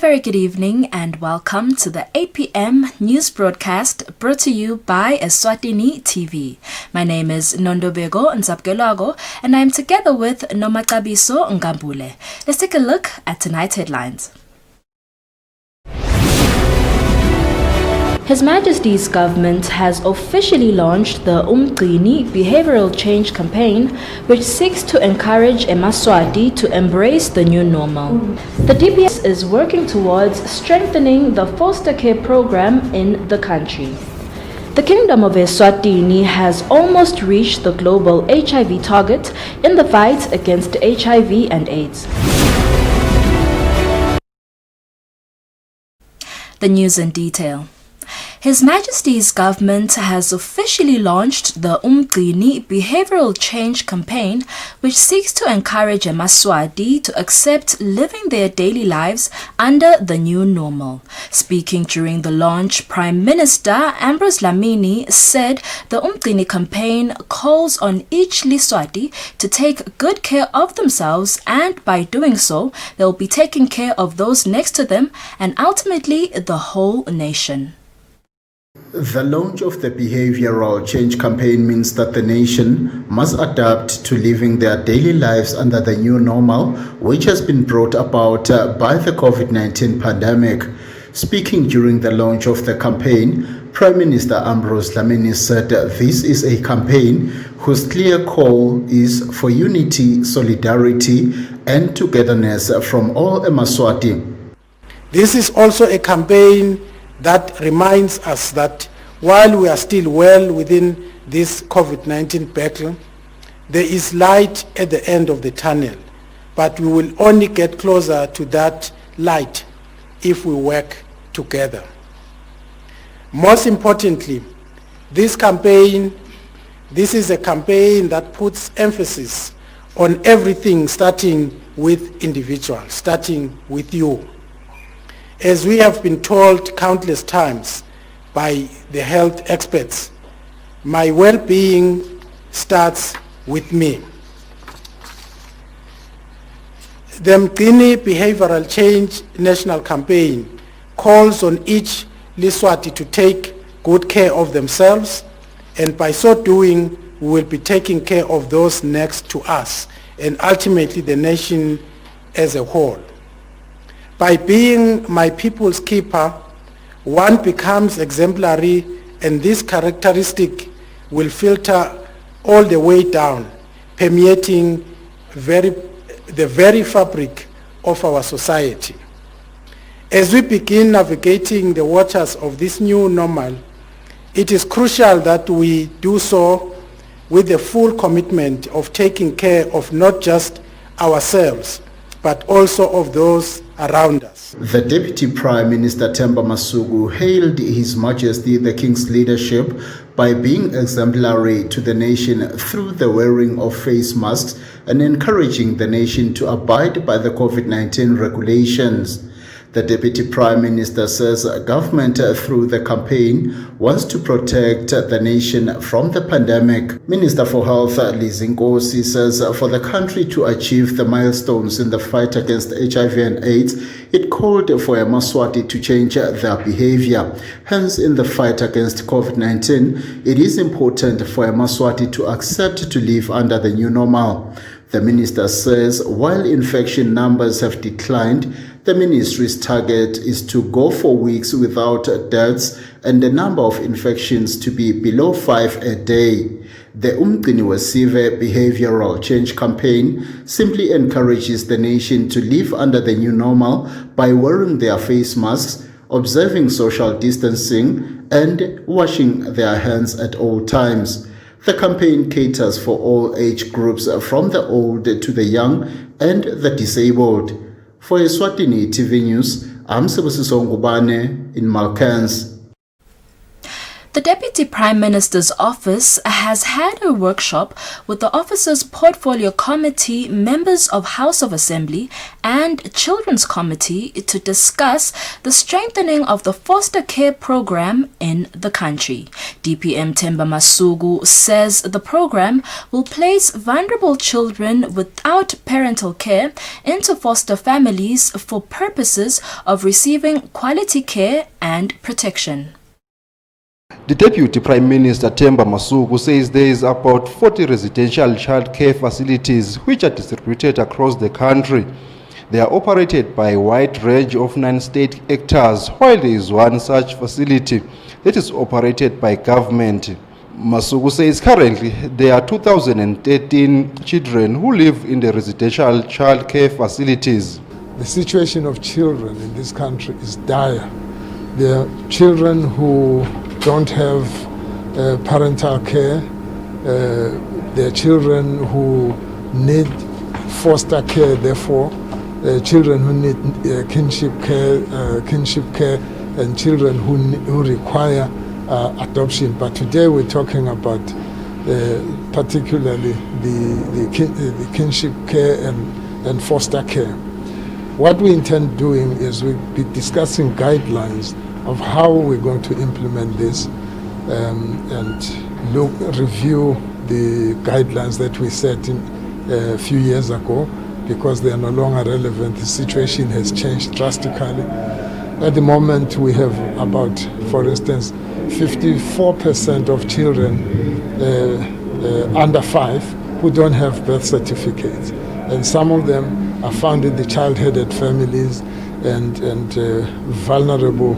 very good evening and welcome to the 8 p.m. news broadcast brought to you by Eswatini TV. My name is Nondobego Nzapgelago and I'm together with Nomakabiso Ngambule. Let's take a look at tonight's headlines. His Majesty's government has officially launched the Umgcini behavioral change campaign, which seeks to encourage Emaswati to embrace the new normal. The DPS is working towards strengthening the foster care program in the country. The Kingdom of Eswatini has almost reached the global HIV target in the fight against HIV and AIDS. The news in detail. His Majesty's government has officially launched the Umgcini behavioral change campaign, which seeks to encourage Emaswati to accept living their daily lives under the new normal. Speaking during the launch, Prime Minister Ambrose Dlamini said the Umgcini campaign calls on each Liswati to take good care of themselves, and by doing so, they'll be taking care of those next to them and ultimately the whole nation. The launch of the behavioral change campaign means that the nation must adapt to living their daily lives under the new normal, which has been brought about by the COVID-19 pandemic. Speaking during the launch of the campaign, Prime Minister Ambrose Dlamini said this is a campaign whose clear call is for unity, solidarity, and togetherness from all Emaswati. This is also a campaign that reminds us that while we are still well within this COVID-19 battle, there is light at the end of the tunnel, but we will only get closer to that light if we work together. Most importantly, this is a campaign that puts emphasis on everything, starting with individuals, starting with you. As we have been told countless times by the health experts, my well-being starts with me. The Umgcini Behavioral Change National Campaign calls on each Liswati to take good care of themselves, and by so doing, we will be taking care of those next to us and ultimately the nation as a whole. By being my people's keeper, one becomes exemplary, and this characteristic will filter all the way down, permeating the very fabric of our society. As we begin navigating the waters of this new normal, it is crucial that we do so with the full commitment of taking care of not just ourselves, but also of those around us. The Deputy Prime Minister Themba Masuku hailed His Majesty the King's leadership by being exemplary to the nation through the wearing of face masks and encouraging the nation to abide by the COVID-19 regulations. The Deputy Prime Minister says government through the campaign wants to protect the nation from the pandemic. Minister for Health Lizinkosi says for the country to achieve the milestones in the fight against HIV and AIDS, it called for Emaswati to change their behavior. Hence, in the fight against COVID-19, it is important for Emaswati to accept to live under the new normal. The minister says while infection numbers have declined, the ministry's target is to go for weeks without deaths and the number of infections to be below 5 a day. The Umgcini Wesive behavioral change campaign simply encourages the nation to live under the new normal by wearing their face masks, observing social distancing, and washing their hands at all times. The campaign caters for all age groups from the old to the young and the disabled. For Eswatini TV News, I'm Sibusiso Ngubane in Malkans. The Deputy Prime Minister's office has had a workshop with the office's Portfolio Committee, members of House of Assembly and Children's Committee to discuss the strengthening of the foster care program in the country. DPM Themba Masuku says the program will place vulnerable children without parental care into foster families for purposes of receiving quality care and protection. The Deputy Prime Minister Themba Masuku says there is about 40 residential child care facilities which are distributed across the country. They are operated by a wide range of non-state actors, while there is one such facility that is operated by government. Masuku says currently there are 2,013 children who live in the residential child care facilities. The situation of children in this country is dire. There are children who don't have parental care. There are children who need foster care, therefore, children who need kinship care, and children who require adoption. But today we're talking about particularly the kinship care and foster care. What we intend doing is we'll be discussing guidelines of how we're going to implement this and review the guidelines that we set in a few years ago, because they are no longer relevant. The situation has changed drastically. At the moment we have about, for instance, 54% of children under 5 who don't have birth certificates, and some of them are found in the child-headed families and vulnerable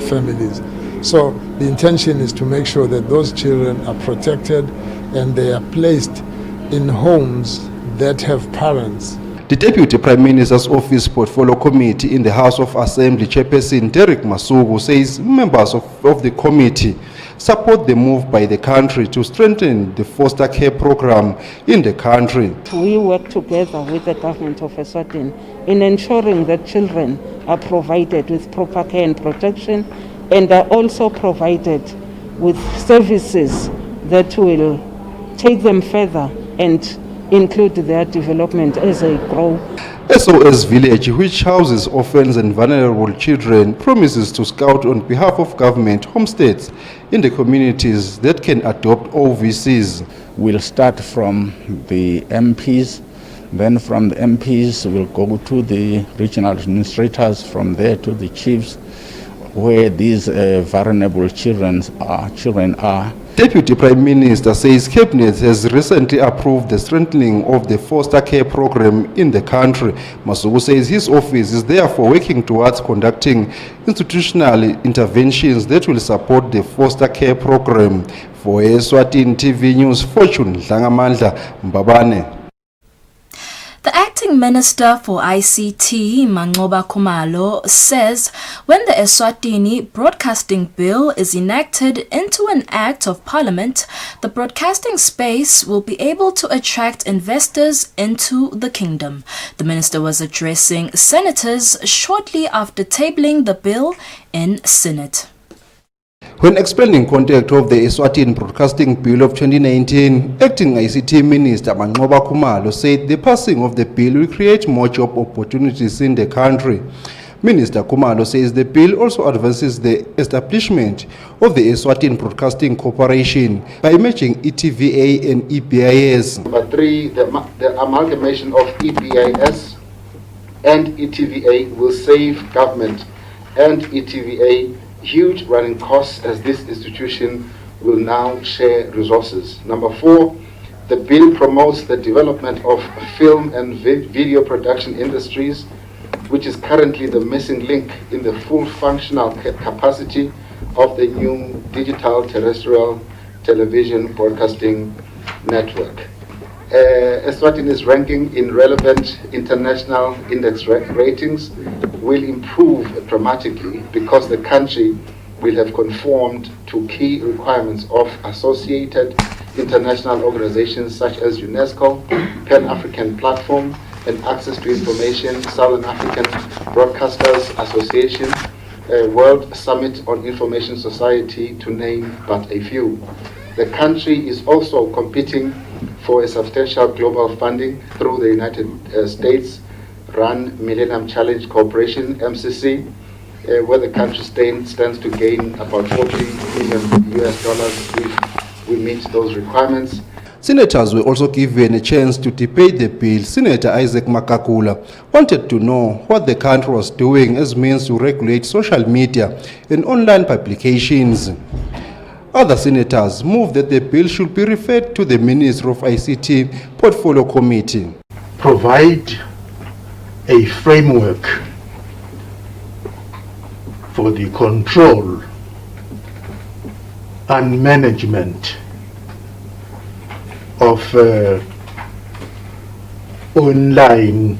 families. So the intention is to make sure that those children are protected and they are placed in homes that have parents. The Deputy Prime Minister's Office Portfolio Committee in the House of Assembly Chairperson Derek Masuku says members of the committee support the move by the country to strengthen the foster care program in the country. We work together with the government of Eswatini in ensuring that children are provided with proper care and protection, and are also provided with services that will take them further and include their development as they grow. SOS Village, which houses orphans and vulnerable children, promises to scout on behalf of government homesteads in the communities that can adopt OVCs. We'll start from the MPs, then from the MPs we'll go to the regional administrators, from there to the chiefs, where these vulnerable children are. Deputy Prime Minister says Cabinet has recently approved the strengthening of the foster care program in the country. Masuku says his office is therefore working towards conducting institutional interventions that will support the foster care program. For Eswatini TV News, Fortune Dlangamandla Mbabane. The acting minister for ICT, Mancoba Khumalo, says when the Eswatini Broadcasting Bill is enacted into an act of parliament, the broadcasting space will be able to attract investors into the kingdom. The minister was addressing senators shortly after tabling the bill in Senate. When explaining content of the Eswatini Broadcasting Bill of 2019, Acting ICT Minister Mancoba Khumalo said the passing of the bill will create more job opportunities in the country. Minister Khumalo says the bill also advances the establishment of the Eswatini Broadcasting Corporation by merging ETVA and EBIS. Number 3, the amalgamation of EBIS and ETVA will save government and ETVA huge running costs, as this institution will now share resources. Number 4, the bill promotes the development of film and video production industries, which is currently the missing link in the full functional capacity of the new digital terrestrial television broadcasting network. Eswatini's ranking in relevant international index ratings will improve dramatically because the country will have conformed to key requirements of associated international organizations such as UNESCO, Pan-African Platform, and Access to Information, Southern African Broadcasters Association, World Summit on Information Society, to name but a few. The country is also competing for a substantial global funding through the United States run Millennium Challenge Corporation, MCC, where the country stands to gain about $40 million if we meet those requirements. Senators were also given a chance to debate the bill. Senator Isaac Makakula wanted to know what the country was doing as means to regulate social media and online publications. Other senators moved that the bill should be referred to the Minister of ICT Portfolio Committee. Provide a framework for the control and management of online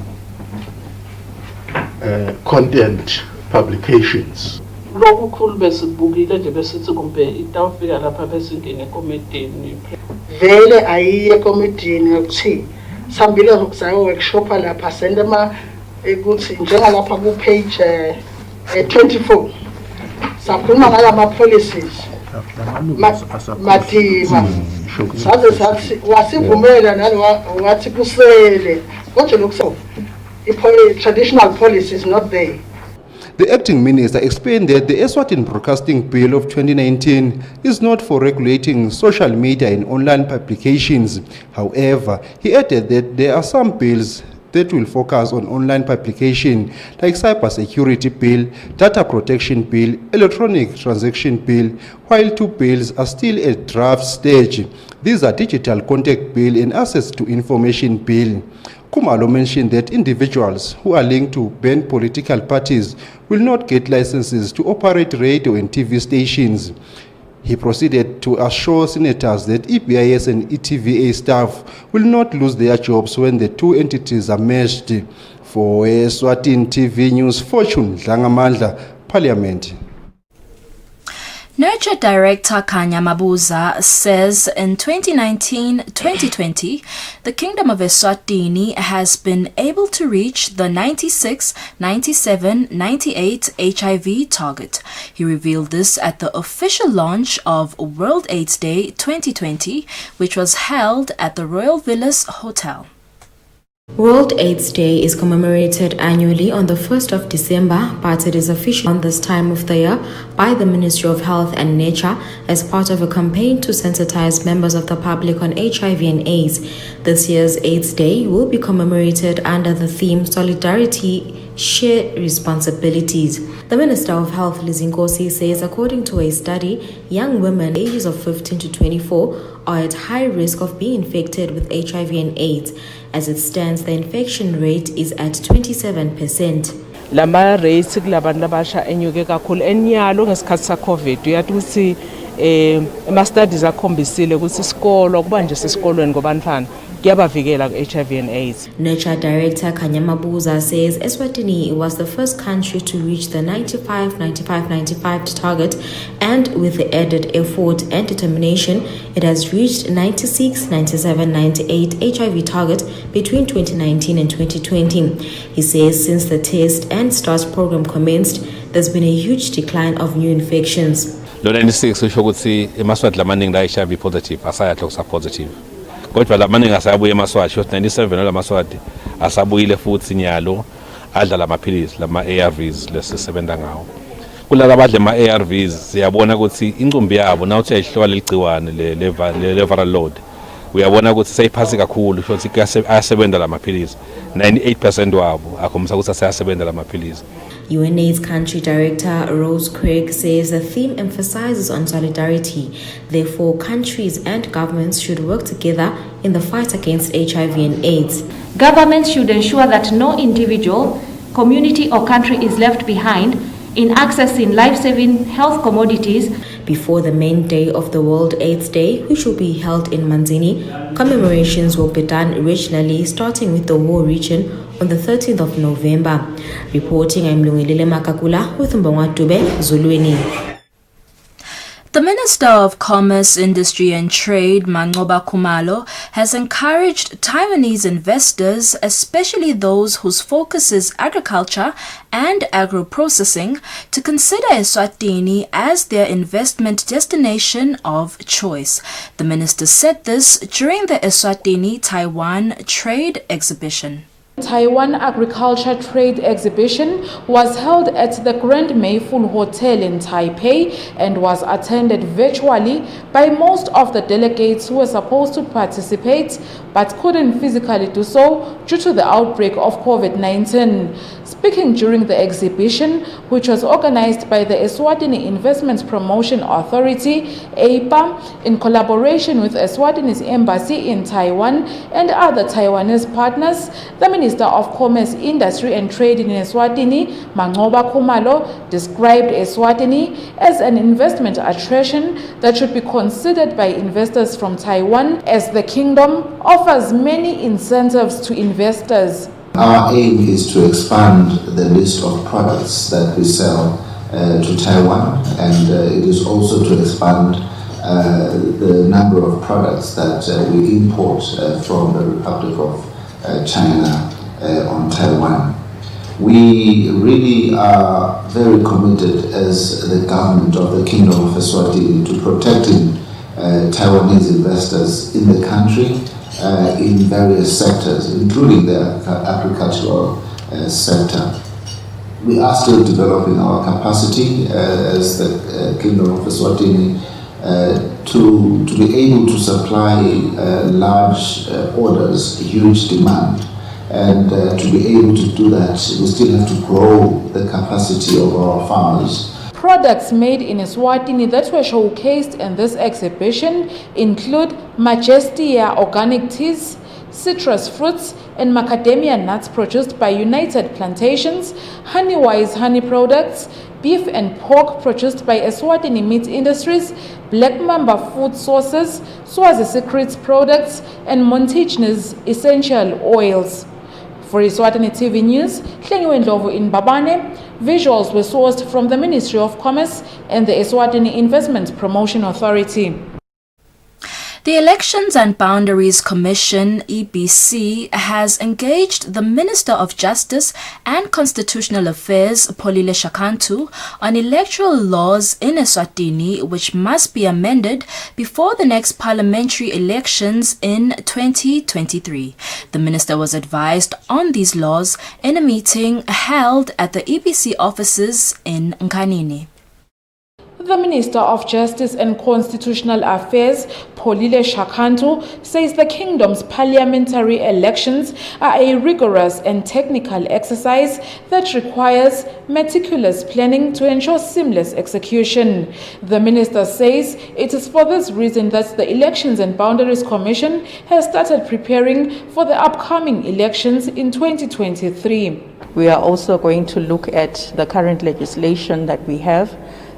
content publications. Lokukhulu besibukile nje besithi kumbe itawufika lapha besingene ekomidini vele ayiye ekomidini ukuthi sambile zayo workshop lapha sende ma ukuthi njengalapha ku page 24 sakhuluma ngala policies matima saze sathi wasivumela nalo wathi kusele konje lokuso traditional policy is not there. The acting minister explained that the Eswatini Broadcasting Bill of 2019 is not for regulating social media and online publications. However, he added that there are some bills that will focus on online publication, like cybersecurity bill, data protection bill, electronic transaction bill, while two bills are still at draft stage. These are digital contact bill and access to information bill. Kumalo mentioned that individuals who are linked to banned political parties will not get licenses to operate radio and TV stations. He proceeded to assure senators that EBIS and ETVA staff will not lose their jobs when the two entities are merged. For Eswatini TV News, Fortune Dlangamandla, Parliament. Nurture Director Kanya Mabuza says in 2019-2020, the Kingdom of Eswatini has been able to reach the 96, 97, 98 HIV target. He revealed this at the official launch of World AIDS Day 2020, which was held at the Royal Villas Hotel. World AIDS Day is commemorated annually on the 1st of December, but it is official on this time of the year by the Ministry of Health and Nature as part of a campaign to sensitize members of the public on HIV and AIDS. This year's AIDS Day will be commemorated under the theme Solidarity, Share Responsibilities. The Minister of Health, Lizinkosi, says according to a study, young women ages of 15 to 24 are at high risk of being infected with HIV and AIDS. As it stands, the infection rate is at 27%. Lama rates kulabantu abasha enyuke kakhulu enyalo ngesikhathi sa COVID uyathi ukuthi ama studies akhombisile ukuthi isikolo kuba nje sesikolweni ngobantwana kuyabavikela ku-HIV and AIDS. Nurture Director Kanya Mabuza says Eswatini was the first country to reach the 95 target, and with the added effort and determination, it has reached 96, 97, 98 HIV target between 2019 and 2020. He says since the test and START program commenced, there's been a huge decline of new infections. Lo 96 usho ukuthi emaswati lamaningi la HIV positive asayahlokusa positive. Kodwa lamaningi asabuye emaswati shot 97 la maswati asabuyile futhi nyalo adla lamaphilisi lama ARVs lesisebenza ngawo. Kulala abadle ama ARVs siyabona ukuthi incumbi yabo nawuthi ayihlola leligciwane le viral load. Uyabona ukuthi seyiphasi kakhulu shot ayasebenza lamaphilisi. 98% wabo akhombisa ukuthi asayasebenza lamaphilisi. UNAIDS Country Director Rose Craig says the theme emphasizes on solidarity. Therefore, countries and governments should work together in the fight against HIV and AIDS. Governments should ensure that no individual, community or country is left behind in accessing life-saving health commodities. Before the main day of the World AIDS Day, which will be held in Manzini, commemorations will be done regionally, starting with the War region on the 13th of November. Reporting, I'm Lungilile Makakula with Mbongwa Dube, Zulueni. The Minister of Commerce, Industry and Trade, Mangoba Khumalo, has encouraged Taiwanese investors, especially those whose focus is agriculture and agro-processing, to consider Eswatini as their investment destination of choice. The minister said this during the Eswatini-Taiwan Trade Exhibition. Taiwan Agriculture Trade Exhibition was held at the Grand Mayful Hotel in Taipei and was attended virtually by most of the delegates who were supposed to participate but couldn't physically do so due to the outbreak of COVID-19. Speaking during the exhibition, which was organized by the Eswatini Investment Promotion Authority, APA, in collaboration with Eswatini's embassy in Taiwan and other Taiwanese partners, the Minister of Commerce, Industry and Trade in Eswatini, Mangoba Khumalo, described Eswatini as an investment attraction that should be considered by investors from Taiwan, as the kingdom offers many incentives to investors. Our aim is to expand the list of products that we sell to Taiwan, and it is also to expand the number of products that we import from the Republic of China on Taiwan. We really are very committed as the government of the Kingdom of Eswatini to protecting Taiwanese investors in the country in various sectors, including the agricultural sector. We are still developing our capacity as the Kingdom of Eswatini to be able to supply large orders, huge demand. And to be able to do that, we still have to grow the capacity of our farmers. Products made in Eswatini that were showcased in this exhibition include Majestia organic teas, citrus fruits, and macadamia nuts produced by United Plantations, Honeywise honey products, beef and pork produced by Eswatini Meat Industries, Black Mamba food sources, Swazi Secrets products, and Montigny's essential oils. For Eswatini TV News, Hlengiwe Ndlovu in Babane. Visuals were sourced from the Ministry of Commerce and the Eswatini Investment Promotion Authority. The Elections and Boundaries Commission, EBC, has engaged the Minister of Justice and Constitutional Affairs, Polile Shakantu, on electoral laws in Eswatini which must be amended before the next parliamentary elections in 2023. The minister was advised on these laws in a meeting held at the EBC offices in Nkanini. The Minister of Justice and Constitutional Affairs, Polile Shakantu, says the kingdom's parliamentary elections are a rigorous and technical exercise that requires meticulous planning to ensure seamless execution. The minister says it is for this reason that the Elections and Boundaries Commission has started preparing for the upcoming elections in 2023. We are also going to look at the current legislation that we have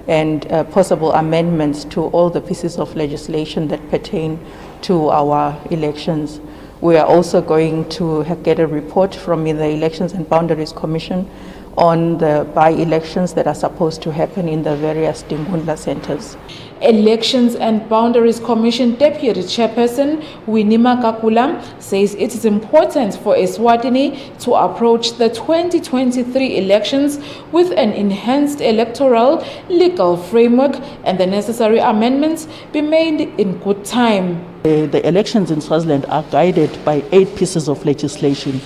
and possible amendments to all the pieces of legislation that pertain to our elections. We are also going to get a report from the Elections and Boundaries Commission on the by-elections that are supposed to happen in the various Dingundla centers. Elections and Boundaries Commission Deputy Chairperson Winnie Kakula says it is important for Eswatini to approach the 2023 elections with an enhanced electoral legal framework and the necessary amendments be made in good time. The elections in Swaziland are guided by 8 pieces of legislation.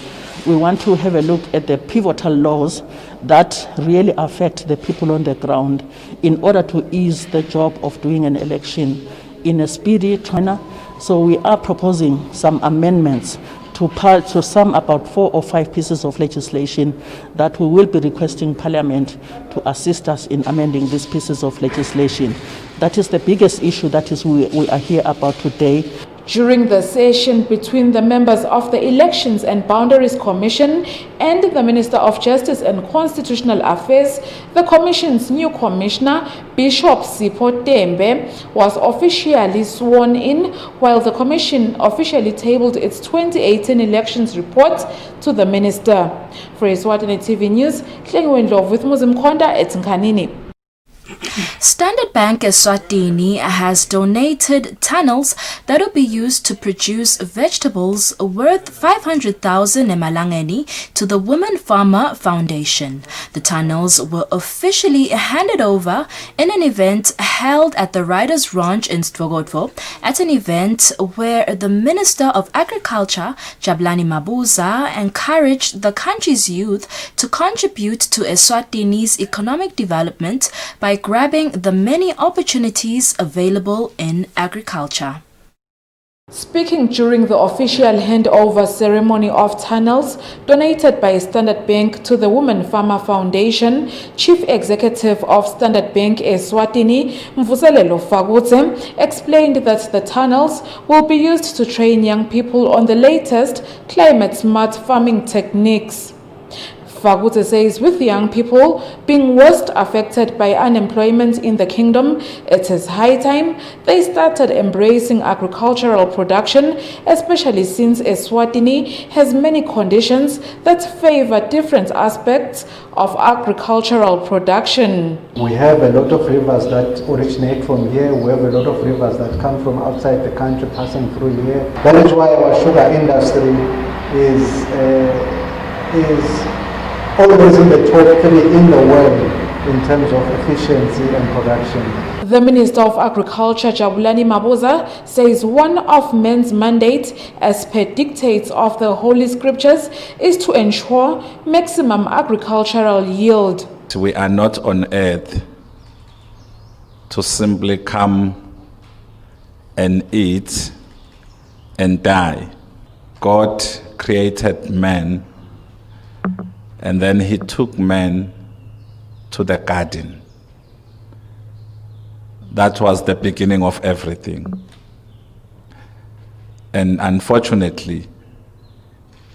We want to have a look at the pivotal laws that really affect the people on the ground in order to ease the job of doing an election in a speedy manner. So we are proposing some amendments to some about 4 or 5 pieces of legislation that we will be requesting Parliament to assist us in amending these pieces of legislation. That is the biggest issue that is we are here about today. During the session between the members of the Elections and Boundaries Commission and the Minister of Justice and Constitutional Affairs, the Commission's new Commissioner, Bishop Sipho Tembe, was officially sworn in, while the Commission officially tabled its 2018 elections report to the Minister. For Eswatini TV News, Hlengiwe Ndlovu with Muzimkhonda at Nkanini. Standard Bank Eswatini has donated tunnels that will be used to produce vegetables worth 500,000 emalangeni to the Women Farmer Foundation. The tunnels were officially handed over in an event held at the Riders Ranch in Stvogodvo, at an event where the Minister of Agriculture, Jabulani Mabuza, encouraged the country's youth to contribute to Eswatini's economic development by grabbing the many opportunities available in agriculture. Speaking during the official handover ceremony of tunnels donated by Standard Bank to the Women Farmer Foundation, Chief Executive of Standard Bank Eswatini, Mvuselelo Fagutse, explained that the tunnels will be used to train young people on the latest climate-smart farming techniques. Fagutse says with young people being worst affected by unemployment in the kingdom, it is high time they started embracing agricultural production, especially since Eswatini has many conditions that favor different aspects of agricultural production. We have a lot of rivers that originate from here. We have a lot of rivers that come from outside the country passing through here. That is why our sugar industry is always in the top 3 in the world in terms of efficiency and production. The Minister of Agriculture, Jabulani Mabuza, says one of men's mandates, as per dictates of the Holy Scriptures, is to ensure maximum agricultural yield. We are not on earth to simply come and eat and die. God created man, and then he took man to the garden. That was the beginning of everything. And unfortunately,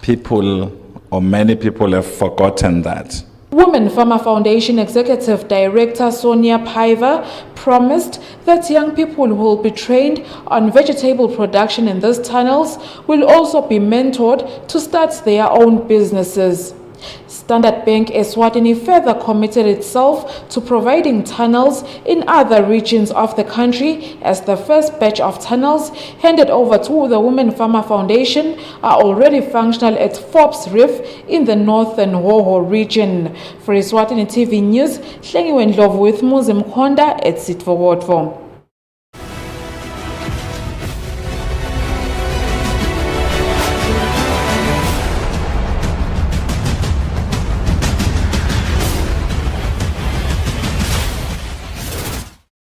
many people have forgotten that. Women Farmer Foundation Executive Director Sonia Paiva promised that young people who will be trained on vegetable production in these tunnels will also be mentored to start their own businesses. Standard Bank Eswatini further committed itself to providing tunnels in other regions of the country, as the first batch of tunnels handed over to the Women Farmer Foundation are already functional at Forbes Reef in the northern Hoho region. For Eswatini TV News, Hlengiwe Ndlovu with Muzi Mkhonda at Sitvogodvo.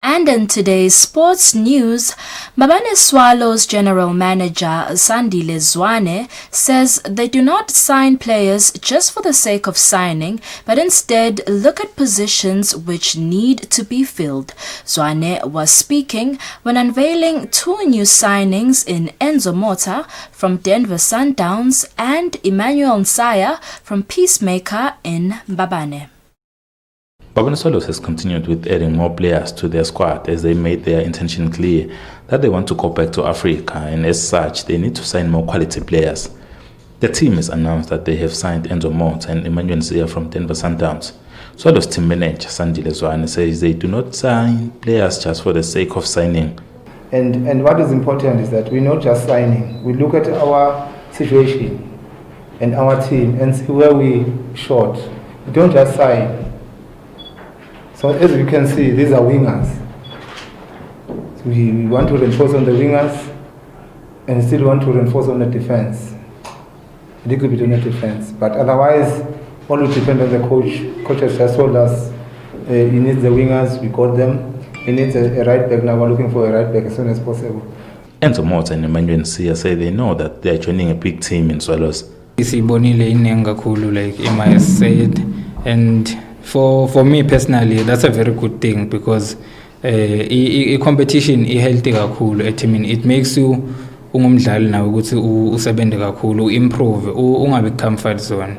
And in today's sports news, Mbabane Swallows General Manager Sandile Zwane says they do not sign players just for the sake of signing, but instead look at positions which need to be filled. Zwane was speaking when unveiling 2 new signings in Enzo Mota from Denver Sundowns and Emmanuel Nsaya from Peacemaker in Mbabane. Mbabane Swallows has continued with adding more players to their squad as they made their intention clear that they want to go back to Africa, and as such they need to sign more quality players. The team has announced that they have signed Enzo Mott and Emmanuel Nsaya from Denver Sundowns. Swallows team manager Sandile Zwane says they do not sign players just for the sake of signing. And what is important is that we're not just signing. We look at our situation and our team and see where we short. We don't just sign. So as you can see, these are wingers. So we want to reinforce on the wingers and still want to reinforce on the defense. A little bit on the defense. But otherwise, all will depend on the coach. Coach has just told us he needs the wingers, we got them. He needs a right back, now we're looking for a right back as soon as possible. Enzo Mott and Emmanuel Nsaya say they know that they are joining a big team in Swallows. Isibonile inengakhulu, like Emma said, and for me personally, that's a very good thing, because a competition is healthy kakhulu. I mean, it makes you ungumdlali nawe ukuthi usebende kakhulu, improve, ungabe comfort zone.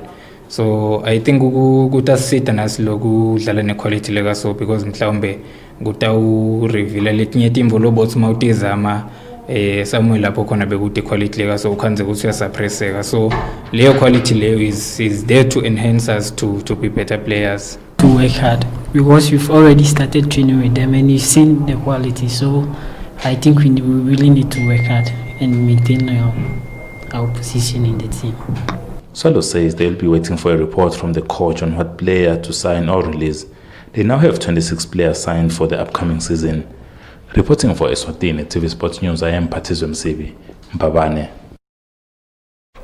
So I think kutasita nasiloko udlala nequality leka so, because mhlawumbe kutawu reveal letinye timvo lobothi mawutizama somewhere lapho khona bekude quality leka so ukhanze ukuthi uyasuppresseka. So leyo quality leyo is there to enhance us to be better players. to work hard because we've already started training with them and you've seen the quality. So I think we really need to work hard and maintain our position in the team. Swallow says they'll be waiting for a report from the coach on what player to sign or release. They now have 26 players signed for the upcoming season. Reporting for Eswatini TV Sports News, I am Patizwe Msibi, Mbabane.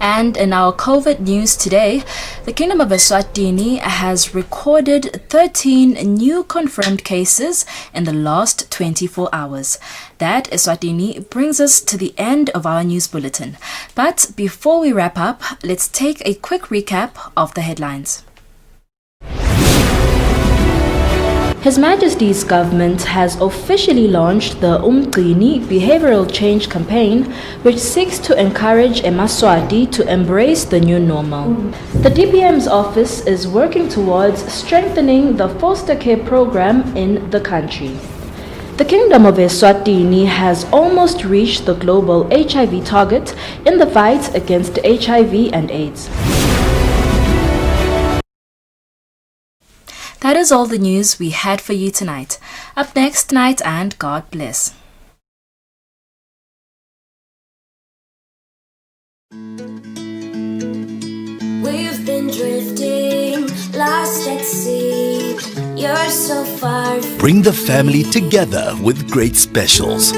And in our COVID news today, the Kingdom of Eswatini has recorded 13 new confirmed cases in the last 24 hours. That, Eswatini, brings us to the end of our news bulletin. But before we wrap up, let's take a quick recap of the headlines. His Majesty's government has officially launched the Umgcini behavioral change campaign, which seeks to encourage eMaswati to embrace the new normal. The DPM's office is working towards strengthening the foster care program in the country. The Kingdom of Eswatini has almost reached the global HIV target in the fight against HIV and AIDS. That is all the news we had for you tonight. Up next tonight, and God bless. We've been drifting, lost at sea. You're so far. Bring the family together with great specials.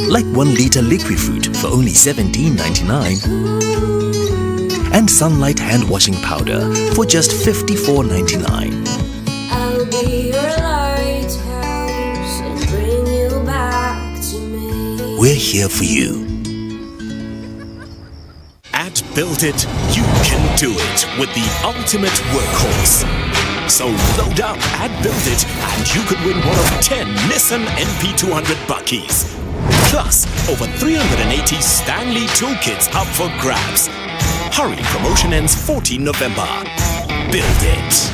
Like 1 liter liquid fruit for only $17.99. And Sunlight hand washing powder for just $54.99. I'll be your lighthouse and bring you back to me. We're here for you. At Build It, you can do it with the ultimate workhorse. So load up at Build It and you could win one of 10 Nissan NP200 Buckies. Plus, over 380 Stanley toolkits up for grabs. Hurry, promotion ends 14 November. Build It.